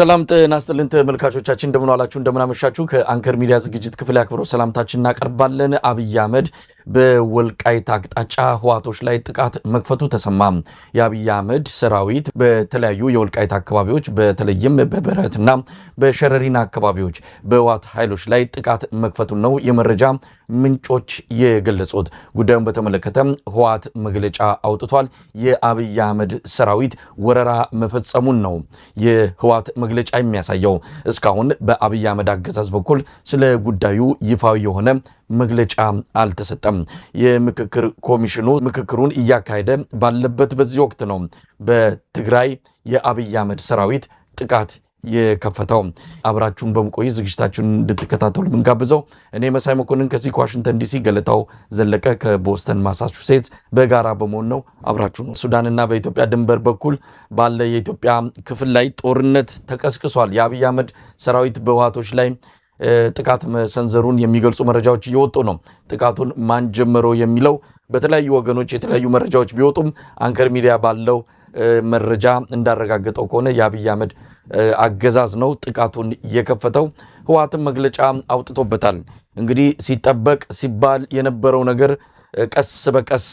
ሰላም ጤና ይስጥልን ተመልካቾቻችን እንደምን ዋላችሁ እንደምን አመሻችሁ ከአንከር ሚዲያ ዝግጅት ክፍል ያክብሮ ሰላምታችንን እናቀርባለን። አብይ አህመድ በወልቃይት አቅጣጫ ህዋቶች ላይ ጥቃት መክፈቱ ተሰማ። የአብይ አህመድ ሰራዊት በተለያዩ የወልቃይት አካባቢዎች በተለይም በበረትና በሸረሪና አካባቢዎች በህዋት ኃይሎች ላይ ጥቃት መክፈቱ ነው የመረጃ ምንጮች የገለጹት። ጉዳዩን በተመለከተ ህዋት መግለጫ አውጥቷል። የአብይ አህመድ ሰራዊት ወረራ መፈጸሙን ነው የህዋት መግለጫ የሚያሳየው። እስካሁን በአብይ አህመድ አገዛዝ በኩል ስለ ጉዳዩ ይፋዊ የሆነ መግለጫ አልተሰጠም። የምክክር ኮሚሽኑ ምክክሩን እያካሄደ ባለበት በዚህ ወቅት ነው በትግራይ የአብይ አህመድ ሰራዊት ጥቃት የከፈተው። አብራችሁን በመቆይ ዝግጅታችሁን እንድትከታተሉ ምንጋብዘው እኔ መሳይ መኮንን ከዚህ ከዋሽንግተን ዲሲ፣ ገለታው ዘለቀ ከቦስተን ማሳቹሴትስ በጋራ በመሆን ነው። አብራችሁን። ሱዳንና በኢትዮጵያ ድንበር በኩል ባለ የኢትዮጵያ ክፍል ላይ ጦርነት ተቀስቅሷል። የአብይ አህመድ ሰራዊት በህዋቶች ላይ ጥቃት መሰንዘሩን የሚገልጹ መረጃዎች እየወጡ ነው። ጥቃቱን ማን ጀመረው የሚለው በተለያዩ ወገኖች የተለያዩ መረጃዎች ቢወጡም አንከር ሚዲያ ባለው መረጃ እንዳረጋገጠው ከሆነ የአብይ አህመድ አገዛዝ ነው ጥቃቱን የከፈተው። ህዋትም መግለጫ አውጥቶበታል። እንግዲህ ሲጠበቅ ሲባል የነበረው ነገር ቀስ በቀስ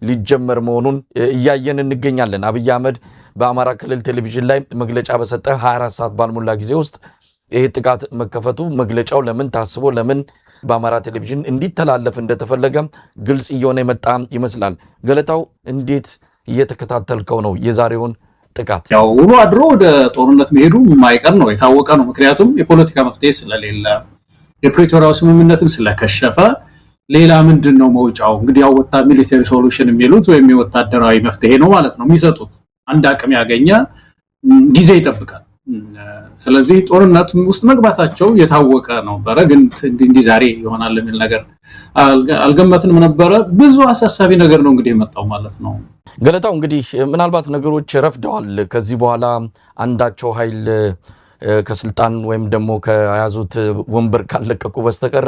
ሊጀመር መሆኑን እያየን እንገኛለን። አብይ አህመድ በአማራ ክልል ቴሌቪዥን ላይ መግለጫ በሰጠ 24 ሰዓት ባልሞላ ጊዜ ውስጥ ይህ ጥቃት መከፈቱ መግለጫው ለምን ታስቦ ለምን በአማራ ቴሌቪዥን እንዲተላለፍ እንደተፈለገ ግልጽ እየሆነ የመጣ ይመስላል። ገለታው እንዴት እየተከታተልከው ነው የዛሬውን ጥቃት? ያው ውሎ አድሮ ወደ ጦርነት መሄዱ የማይቀር ነው፣ የታወቀ ነው። ምክንያቱም የፖለቲካ መፍትሄ ስለሌለ የፕሪቶሪያው ስምምነትም ስለከሸፈ ሌላ ምንድነው መውጫው? እንግዲህ ያው ሚሊተሪ ሶሉሽን የሚሉት ወይም የወታደራዊ መፍትሄ ነው ማለት ነው የሚሰጡት። አንድ አቅም ያገኘ ጊዜ ይጠብቃል። ስለዚህ ጦርነት ውስጥ መግባታቸው የታወቀ ነው። ግን እንዲህ ዛሬ ይሆናል የሚል ነገር አልገመትንም ነበረ። ብዙ አሳሳቢ ነገር ነው እንግዲህ የመጣው ማለት ነው። ገለታው እንግዲህ ምናልባት ነገሮች ረፍደዋል። ከዚህ በኋላ አንዳቸው ኃይል ከስልጣን ወይም ደግሞ ከያዙት ወንበር ካለቀቁ በስተቀር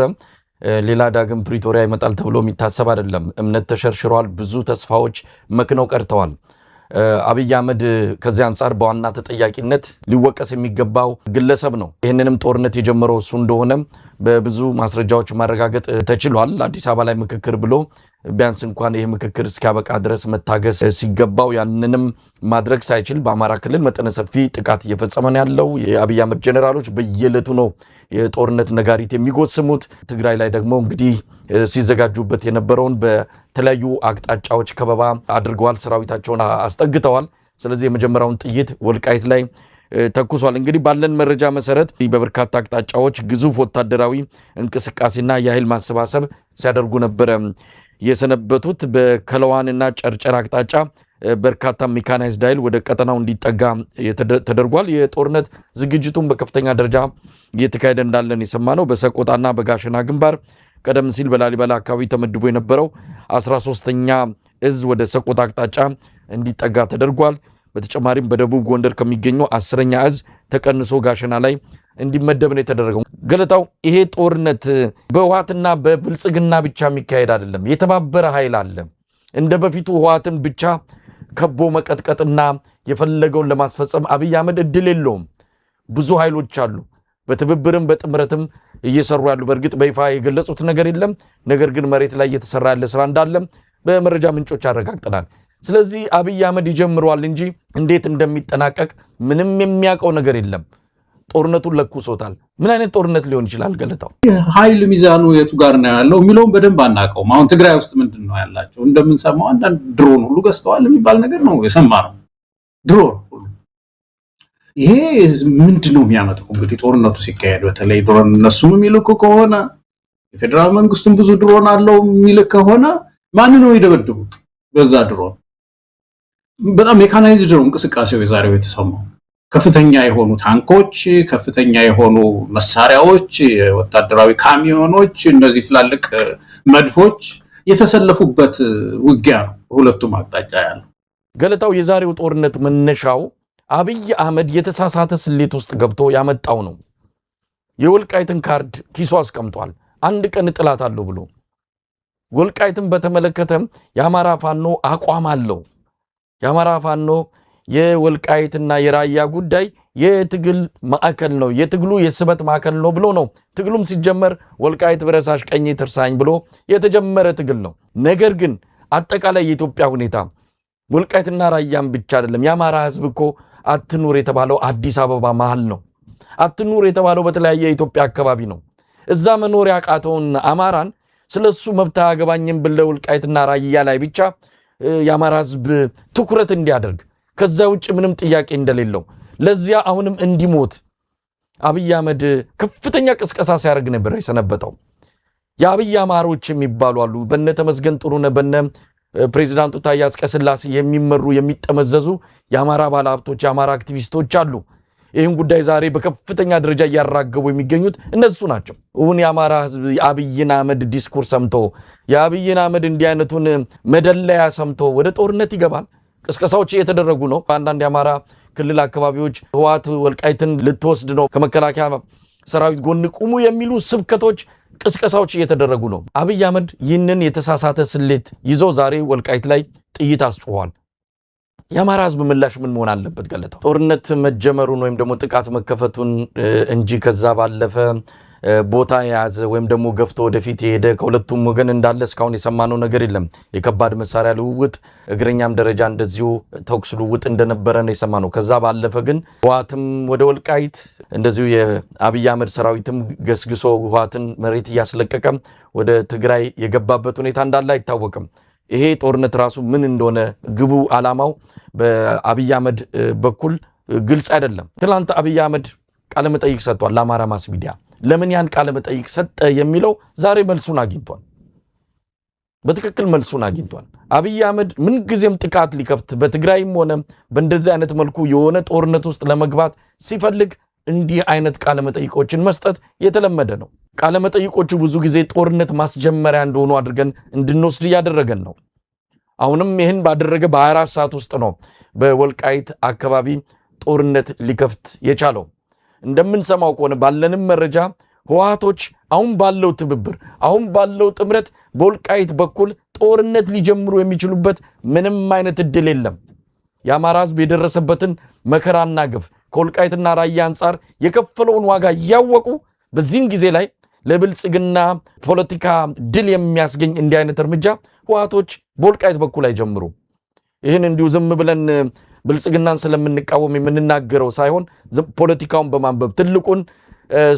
ሌላ ዳግም ፕሪቶሪያ ይመጣል ተብሎ የሚታሰብ አይደለም። እምነት ተሸርሽሯል። ብዙ ተስፋዎች መክነው ቀርተዋል። አብይ አህመድ ከዚህ አንጻር በዋና ተጠያቂነት ሊወቀስ የሚገባው ግለሰብ ነው። ይህንንም ጦርነት የጀመረው እሱ እንደሆነ በብዙ ማስረጃዎች ማረጋገጥ ተችሏል። አዲስ አበባ ላይ ምክክር ብሎ ቢያንስ እንኳን ይህ ምክክር እስኪያበቃ ድረስ መታገስ ሲገባው ያንንም ማድረግ ሳይችል በአማራ ክልል መጠነ ሰፊ ጥቃት እየፈጸመ ነው ያለው። የአብይ አህመድ ጀነራሎች በየዕለቱ ነው የጦርነት ነጋሪት የሚጎስሙት። ትግራይ ላይ ደግሞ እንግዲህ ሲዘጋጁበት የነበረውን በተለያዩ አቅጣጫዎች ከበባ አድርገዋል፣ ሰራዊታቸውን አስጠግተዋል። ስለዚህ የመጀመሪያውን ጥይት ወልቃይት ላይ ተኩሷል። እንግዲህ ባለን መረጃ መሰረት በበርካታ አቅጣጫዎች ግዙፍ ወታደራዊ እንቅስቃሴና የኃይል ማሰባሰብ ሲያደርጉ ነበረ የሰነበቱት። በከለዋንና ጨርጨር አቅጣጫ በርካታ ሜካናይዝድ ኃይል ወደ ቀጠናው እንዲጠጋ ተደርጓል። የጦርነት ዝግጅቱን በከፍተኛ ደረጃ እየተካሄደ እንዳለን የሰማነው በሰቆጣና በጋሸና ግንባር ቀደም ሲል በላሊበላ አካባቢ ተመድቦ የነበረው 13ኛ እዝ ወደ ሰቆጣ አቅጣጫ እንዲጠጋ ተደርጓል። በተጨማሪም በደቡብ ጎንደር ከሚገኘው 10ኛ እዝ ተቀንሶ ጋሸና ላይ እንዲመደብ ነው የተደረገው። ገለታው ይሄ ጦርነት በህዋትና በብልጽግና ብቻ የሚካሄድ አይደለም። የተባበረ ኃይል አለ። እንደ በፊቱ ህዋትን ብቻ ከቦ መቀጥቀጥና የፈለገውን ለማስፈጸም አብይ አህመድ እድል የለውም። ብዙ ኃይሎች አሉ በትብብርም በጥምረትም እየሰሩ ያሉ። በእርግጥ በይፋ የገለጹት ነገር የለም። ነገር ግን መሬት ላይ እየተሰራ ያለ ስራ እንዳለ በመረጃ ምንጮች አረጋግጠናል። ስለዚህ አብይ አህመድ ይጀምረዋል እንጂ እንዴት እንደሚጠናቀቅ ምንም የሚያውቀው ነገር የለም። ጦርነቱን ለኩሶታል። ምን አይነት ጦርነት ሊሆን ይችላል? ገለታው ኃይል ሚዛኑ የቱ ጋር ነው ያለው የሚለውን በደንብ አናውቀውም። አሁን ትግራይ ውስጥ ምንድነው ያላቸው? እንደምንሰማው አንዳንድ ድሮን ሁሉ ገዝተዋል የሚባል ነገር ነው የሰማነው። ድሮን ሁሉ ይሄ ምንድነው የሚያመጣው? እንግዲህ ጦርነቱ ሲካሄድ በተለይ ድሮን እነሱም የሚልኩ ከሆነ የፌደራል መንግስቱም ብዙ ድሮን አለው የሚልክ ከሆነ ማን ነው ይደበድቡት? በዛ ድሮን በጣም ሜካናይዝድ ነው እንቅስቃሴው የዛሬው የተሰማው። ከፍተኛ የሆኑ ታንኮች፣ ከፍተኛ የሆኑ መሳሪያዎች፣ ወታደራዊ ካሚዮኖች፣ እነዚህ ትላልቅ መድፎች የተሰለፉበት ውጊያ ነው ሁለቱም አቅጣጫ ያለው። ገለታው የዛሬው ጦርነት መነሻው አብይ አህመድ የተሳሳተ ስሌት ውስጥ ገብቶ ያመጣው ነው። የወልቃይትን ካርድ ኪሱ አስቀምጧል። አንድ ቀን ጥላት አለው ብሎ ወልቃይትን በተመለከተ የአማራ ፋኖ አቋም አለው። የአማራ ፋኖ የወልቃይትና የራያ ጉዳይ የትግል ማዕከል ነው፣ የትግሉ የስበት ማዕከል ነው ብሎ ነው። ትግሉም ሲጀመር ወልቃይት ብረሳሽ ቀኝ ትርሳኝ ብሎ የተጀመረ ትግል ነው። ነገር ግን አጠቃላይ የኢትዮጵያ ሁኔታ ወልቃይትና ራያም ብቻ አይደለም። የአማራ ህዝብ እኮ አትኑር የተባለው አዲስ አበባ መሃል ነው። አትኑር የተባለው በተለያየ የኢትዮጵያ አካባቢ ነው። እዛ መኖር ያቃተውን አማራን ስለሱ መብት አያገባኝም ብለው ወልቃይትና ራያ ላይ ብቻ የአማራ ህዝብ ትኩረት እንዲያደርግ ከዛ ውጭ ምንም ጥያቄ እንደሌለው ለዚያ አሁንም እንዲሞት አብይ አህመድ ከፍተኛ ቅስቀሳ ሲያደርግ ነበር የሰነበተው። የአብይ አማሮች የሚባሉ አሉ። በነ ተመስገን ጥሩነህ በነ ፕሬዚዳንቱ ታዬ አጽቀሥላሴ የሚመሩ የሚጠመዘዙ የአማራ ባለሀብቶች የአማራ አክቲቪስቶች አሉ። ይህን ጉዳይ ዛሬ በከፍተኛ ደረጃ እያራገቡ የሚገኙት እነሱ ናቸው። እውን የአማራ ህዝብ የአብይን አህመድ ዲስኩር ሰምቶ የአብይን አህመድ እንዲህ አይነቱን መደለያ ሰምቶ ወደ ጦርነት ይገባል? ቅስቀሳዎች እየተደረጉ ነው። በአንዳንድ የአማራ ክልል አካባቢዎች ህወሓት ወልቃይትን ልትወስድ ነው፣ ከመከላከያ ሰራዊት ጎን ቁሙ የሚሉ ስብከቶች፣ ቅስቀሳዎች እየተደረጉ ነው። አብይ አህመድ ይህንን የተሳሳተ ስሌት ይዞ ዛሬ ወልቃይት ላይ ጥይት አስጮኋል። የአማራ ህዝብ ምላሽ ምን መሆን አለበት? ገለታው ጦርነት መጀመሩን ወይም ደግሞ ጥቃት መከፈቱን እንጂ ከዛ ባለፈ ቦታ የያዘ ወይም ደግሞ ገፍቶ ወደፊት የሄደ ከሁለቱም ወገን እንዳለ እስካሁን የሰማነው ነገር የለም። የከባድ መሳሪያ ልውውጥ፣ እግረኛም ደረጃ እንደዚሁ ተኩስ ልውውጥ እንደነበረ ነው የሰማነው። ከዛ ባለፈ ግን ህወሓትም ወደ ወልቃይት እንደዚሁ የአብይ አህመድ ሰራዊትም ገስግሶ ህወሓትን መሬት እያስለቀቀ ወደ ትግራይ የገባበት ሁኔታ እንዳለ አይታወቅም። ይሄ ጦርነት ራሱ ምን እንደሆነ ግቡ ዓላማው በአብይ አህመድ በኩል ግልጽ አይደለም። ትናንት አብይ አህመድ ቃለ መጠይቅ ሰጥቷል ለአማራ ማስ ሚዲያ። ለምን ያን ቃለ መጠይቅ ሰጠ የሚለው ዛሬ መልሱን አግኝቷል። በትክክል መልሱን አግኝቷል። አብይ አህመድ ምን ጊዜም ጥቃት ሊከፍት በትግራይም ሆነ በእንደዚህ አይነት መልኩ የሆነ ጦርነት ውስጥ ለመግባት ሲፈልግ እንዲህ አይነት ቃለ መጠይቆችን መስጠት የተለመደ ነው። ቃለ መጠይቆቹ ብዙ ጊዜ ጦርነት ማስጀመሪያ እንደሆኑ አድርገን እንድንወስድ እያደረገን ነው። አሁንም ይህን ባደረገ በ24 ሰዓት ውስጥ ነው በወልቃይት አካባቢ ጦርነት ሊከፍት የቻለው። እንደምንሰማው ከሆነ ባለንም መረጃ ህወሓቶች አሁን ባለው ትብብር አሁን ባለው ጥምረት በወልቃይት በኩል ጦርነት ሊጀምሩ የሚችሉበት ምንም አይነት እድል የለም። የአማራ ህዝብ የደረሰበትን መከራና ግፍ ከወልቃይትና ራያ አንጻር የከፈለውን ዋጋ እያወቁ በዚህን ጊዜ ላይ ለብልጽግና ፖለቲካ ድል የሚያስገኝ እንዲህ አይነት እርምጃ ህወሓቶች በወልቃይት በኩል አይጀምሩ። ይህን እንዲሁ ዝም ብለን ብልጽግናን ስለምንቃወም የምንናገረው ሳይሆን ፖለቲካውን በማንበብ ትልቁን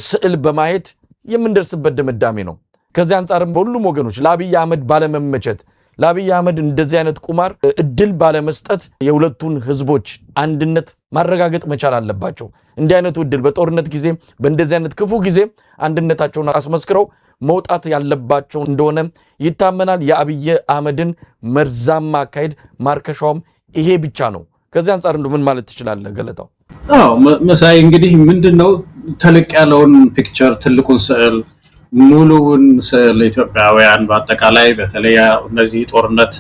ስዕል በማየት የምንደርስበት ድምዳሜ ነው። ከዚህ አንጻርም በሁሉም ወገኖች ለአብይ አህመድ ባለመመቸት ለአብይ አህመድ እንደዚህ አይነት ቁማር እድል ባለመስጠት የሁለቱን ህዝቦች አንድነት ማረጋገጥ መቻል አለባቸው። እንዲህ አይነቱ እድል በጦርነት ጊዜ በእንደዚህ አይነት ክፉ ጊዜ አንድነታቸውን አስመስክረው መውጣት ያለባቸው እንደሆነ ይታመናል። የአብይ አህመድን መርዛማ አካሄድ ማርከሻውም ይሄ ብቻ ነው። ከዚህ አንጻር ምን ማለት ትችላለህ ገለታው? መሳይ እንግዲህ ምንድነው ተለቅ ያለውን ፒክቸር ትልቁን ስዕል ሙሉውን ስዕል ኢትዮጵያውያን በአጠቃላይ በተለይ እነዚህ ጦርነት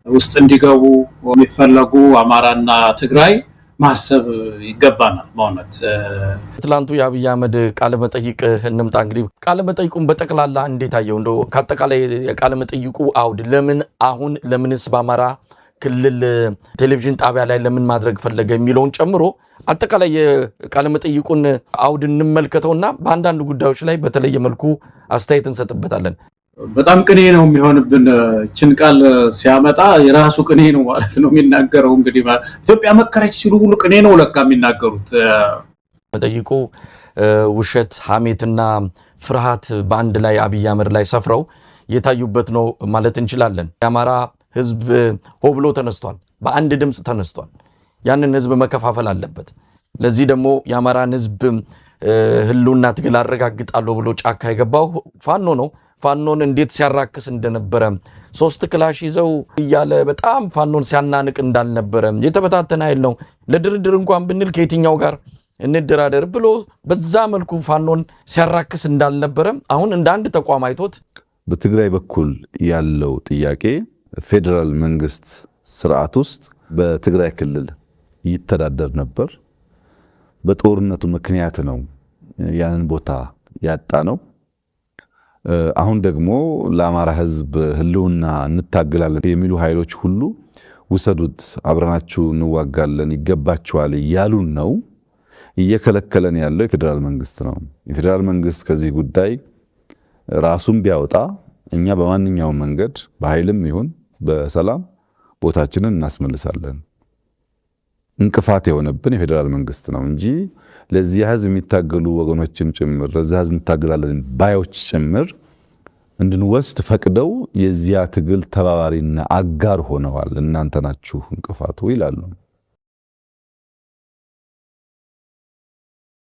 ውስጥ እንዲገቡ የሚፈለጉ አማራና ትግራይ ማሰብ ይገባናል። ማለት ትላንቱ የአብይ አህመድ ቃለ መጠይቅ እንምጣ። እንግዲህ ቃለ መጠይቁን በጠቅላላ እንዴት አየው? እንደው ከአጠቃላይ ቃለ መጠይቁ አውድ ለምንስ በአማራ ክልል ቴሌቪዥን ጣቢያ ላይ ለምን ማድረግ ፈለገ የሚለውን ጨምሮ አጠቃላይ የቃለ መጠይቁን አውድ እንመልከተውና በአንዳንድ ጉዳዮች ላይ በተለየ መልኩ አስተያየት እንሰጥበታለን። በጣም ቅኔ ነው የሚሆንብን። እችን ቃል ሲያመጣ የራሱ ቅኔ ነው ማለት ነው የሚናገረው። እንግዲህ ኢትዮጵያ መከረች ሲሉ ሁሉ ቅኔ ነው ለካ የሚናገሩት። መጠይቁ ውሸት፣ ሐሜትና ፍርሃት በአንድ ላይ አብይ አህመድ ላይ ሰፍረው የታዩበት ነው ማለት እንችላለን። የአማራ ህዝብ ሆ ብሎ ተነስቷል፣ በአንድ ድምፅ ተነስቷል። ያንን ህዝብ መከፋፈል አለበት። ለዚህ ደግሞ የአማራን ህዝብ ህልውና ትግል አረጋግጣለሁ ብሎ ጫካ የገባው ፋኖ ነው። ፋኖን እንዴት ሲያራክስ እንደነበረ 3 ክላሽ ይዘው እያለ በጣም ፋኖን ሲያናንቅ እንዳልነበረ የተበታተነ ኃይል ነው። ለድርድር እንኳን ብንል ከየትኛው ጋር እንደራደር ብሎ በዛ መልኩ ፋኖን ሲያራክስ እንዳልነበረ አሁን እንደ አንድ ተቋም አይቶት በትግራይ በኩል ያለው ጥያቄ ፌደራል መንግስት ስርዓት ውስጥ በትግራይ ክልል ይተዳደር ነበር። በጦርነቱ ምክንያት ነው ያንን ቦታ ያጣ ነው። አሁን ደግሞ ለአማራ ህዝብ ህልውና እንታገላለን የሚሉ ኃይሎች ሁሉ ውሰዱት፣ አብረናችሁ እንዋጋለን፣ ይገባችኋል እያሉን ነው። እየከለከለን ያለው የፌዴራል መንግስት ነው። የፌዴራል መንግስት ከዚህ ጉዳይ ራሱን ቢያወጣ እኛ በማንኛውም መንገድ በኃይልም ይሁን በሰላም ቦታችንን እናስመልሳለን። እንቅፋት የሆነብን የፌዴራል መንግስት ነው እንጂ ለዚህ ህዝብ የሚታገሉ ወገኖችም ጭምር ለዚህ ህዝብ እንታገላለን ባዮች ጭምር እንድንወስድ ፈቅደው የዚያ ትግል ተባባሪና አጋር ሆነዋል። እናንተ ናችሁ እንቅፋቱ ይላሉ።